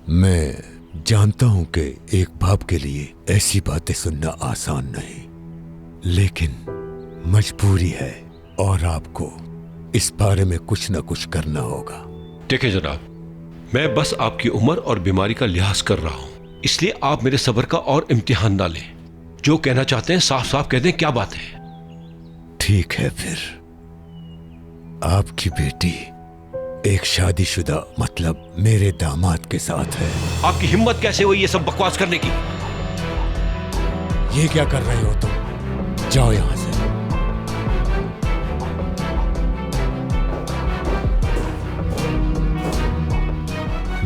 मैं जानता हूं कि एक बाप के लिए ऐसी बातें सुनना आसान नहीं, लेकिन मजबूरी है और आपको इस बारे में कुछ ना कुछ करना होगा। देखिए जनाब, मैं बस आपकी उम्र और बीमारी का लिहाज कर रहा हूं, इसलिए आप मेरे सब्र का और इम्तिहान ना लें। जो कहना चाहते हैं साफ साफ कह दें, क्या बात है? ठीक है, फिर आपकी बेटी एक शादीशुदा मतलब मेरे दामाद के साथ है। आपकी हिम्मत कैसे हुई ये सब बकवास करने की? ये क्या कर रहे हो तुम? जाओ यहां से।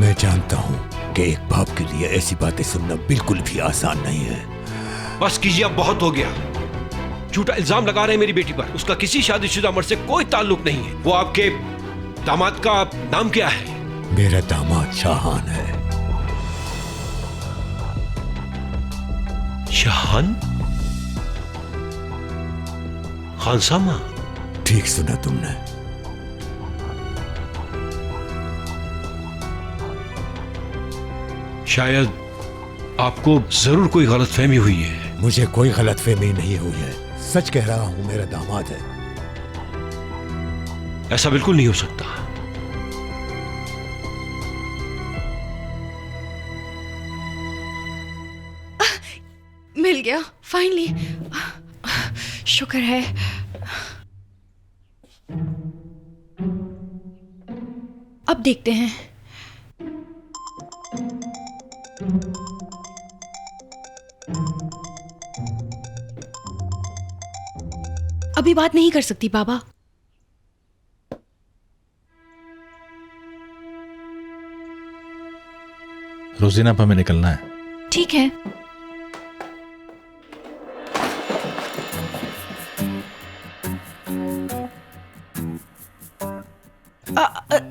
मैं जानता हूं कि एक बाप के लिए ऐसी बातें सुनना बिल्कुल भी आसान नहीं है। बस कीजिए, अब बहुत हो गया। झूठा इल्जाम लगा रहे हैं मेरी बेटी पर। उसका किसी शादीशुदा मर्द से कोई ताल्लुक नहीं है। वो आपके दामाद का नाम क्या है? मेरा दामाद शाहान है। शाहान? खानसामा? ठीक सुना तुमने। शायद आपको जरूर कोई गलतफहमी हुई है। मुझे कोई गलतफहमी नहीं हुई है, सच कह रहा हूं, मेरा दामाद है। ऐसा बिल्कुल नहीं हो सकता। मिल गया फाइनली, शुक्र है। अब देखते हैं। अभी बात नहीं कर सकती बाबा। रोजीना, पर हमें निकलना है। ठीक है।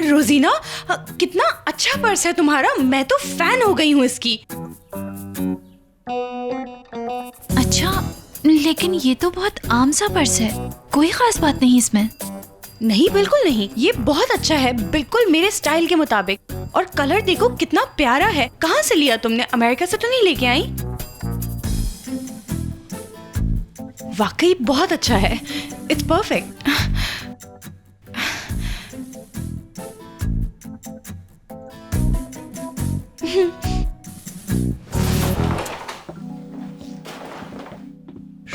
रोजीना, कितना अच्छा पर्स है तुम्हारा। मैं तो फैन हो गई हूँ इसकी। अच्छा, लेकिन ये तो बहुत आम सा पर्स है, कोई खास बात नहीं इसमें। नहीं, बिल्कुल नहीं, ये बहुत अच्छा है, बिल्कुल मेरे स्टाइल के मुताबिक। और कलर देखो कितना प्यारा है। कहाँ से लिया तुमने? अमेरिका से तो नहीं लेके आई? वाकई बहुत अच्छा है। It's perfect.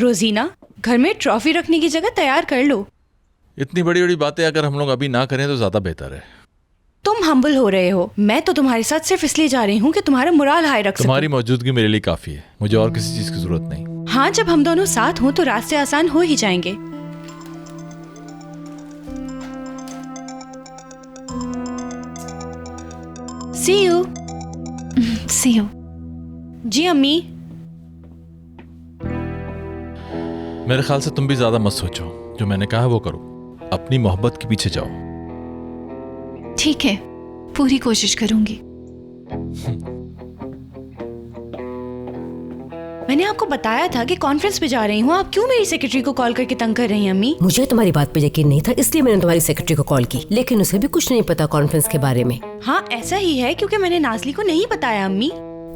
रोजीना, घर में ट्रॉफी रखने की जगह तैयार कर लो। इतनी बड़ी बड़ी बातें अगर हम लोग अभी ना करें तो ज्यादा बेहतर है। तुम हम्बल हो रहे हो। मैं तो तुम्हारे साथ सिर्फ इसलिए जा रही हूँ कि तुम्हारा मोराल हाई रख सकूं। तुम्हारी मौजूदगी मेरे लिए काफी है, मुझे और किसी चीज की जरूरत नहीं। हाँ, जब हम दोनों साथ हों तो रास्ते आसान हो ही जाएंगे। See you. See you. जी अम्मी। मेरे ख्याल से तुम भी ज्यादा मत सोचो, जो मैंने कहा वो करो, अपनी मोहब्बत के पीछे जाओ। ठीक है, पूरी कोशिश करूंगी। मैंने आपको बताया था कि कॉन्फ्रेंस पे जा रही हूँ। आप क्यों मेरी सेक्रेटरी को कॉल करके तंग कर रही हैं अम्मी? मुझे तुम्हारी बात पे यकीन नहीं था, इसलिए मैंने तुम्हारी सेक्रेटरी को कॉल की, लेकिन उसे भी कुछ नहीं पता कॉन्फ्रेंस के बारे में। हाँ, ऐसा ही है, क्योंकि मैंने नाज़ली को नहीं बताया अम्मी।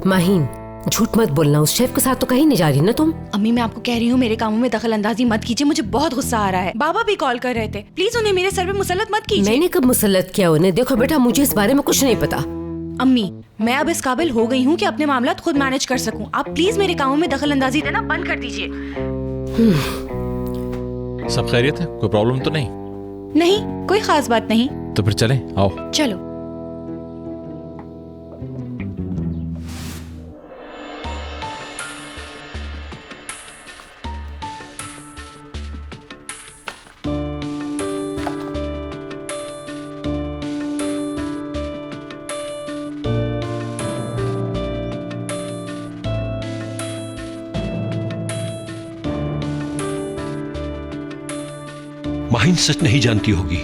माहीन, झूठ मत बोलना। उस शेफ के साथ तो कहीं नहीं जा रही ना तुम? अम्मी, मैं आपको कह रही हूँ, मेरे कामों में दखल अंदाजी मत कीजिए। मुझे बहुत गुस्सा आ रहा है। बाबा भी कॉल कर रहे थे। प्लीज उन्हें मेरे सर पे मुसल्लत मत कीजिए। मैंने कब मुसल्लत किया उन्हें? देखो बेटा, मुझे इस बारे में कुछ नहीं पता। अम्मी, मैं अब इस काबिल हो गई हूँ कि अपने मामलात खुद मैनेज कर सकूं। आप प्लीज मेरे कामों में दखल अंदाजी देना बंद कर दीजिए। सब खैरियत है? कोई प्रॉब्लम तो नहीं? नहीं, कोई खास बात नहीं। तो फिर चलें, आओ। चलो। माहिन सच नहीं जानती होगी।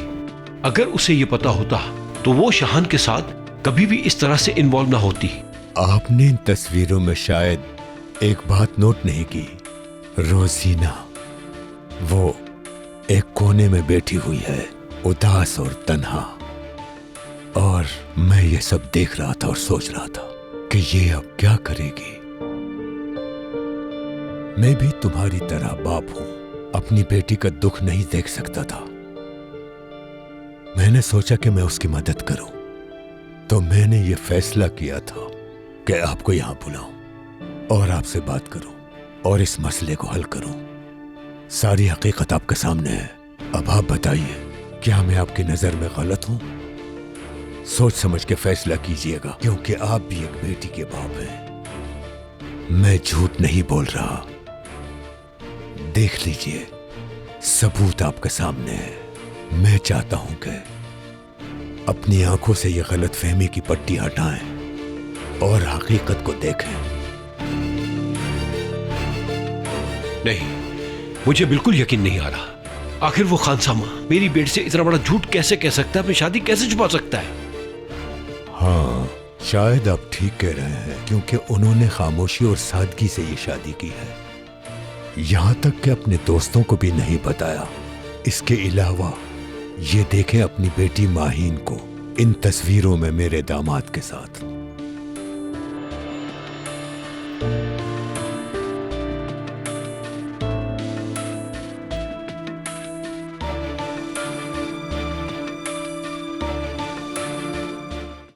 अगर उसे ये पता होता तो वो शाहान के साथ कभी भी इस तरह से इन्वॉल्व ना होती। आपने इन तस्वीरों में शायद एक बात नोट नहीं की। रोजीना वो एक कोने में बैठी हुई है, उदास और तन्हा। और मैं ये सब देख रहा था और सोच रहा था कि ये अब क्या करेगी। मैं भी तुम्हारी तरह बाप हूं, अपनी बेटी का दुख नहीं देख सकता था। मैंने सोचा कि मैं उसकी मदद करूं, तो मैंने ये फैसला किया था कि आपको यहां बुलाऊं और आपसे बात करूं और इस मसले को हल करूं। सारी हकीकत आपके सामने है। अब आप बताइए, क्या मैं आपकी नजर में गलत हूं? सोच समझ के फैसला कीजिएगा, क्योंकि आप भी एक बेटी के बाप हैं। मैं झूठ नहीं बोल रहा। देख लीजिए, सबूत आपके सामने है। मैं चाहता हूं कि अपनी आंखों से ये गलतफहमी की पट्टी हटाएं और हकीकत को देखें। नहीं, मुझे बिल्कुल यकीन नहीं आ रहा। आखिर वो खानसामा मेरी बेटी से इतना बड़ा झूठ कैसे कह सकता है? अपनी शादी कैसे छुपा सकता है? हाँ, शायद आप ठीक कह रहे हैं, क्योंकि उन्होंने खामोशी और सादगी से ये शादी की है, यहां तक कि अपने दोस्तों को भी नहीं बताया। इसके अलावा ये देखें अपनी बेटी माहीन को इन तस्वीरों में मेरे दामाद के साथ।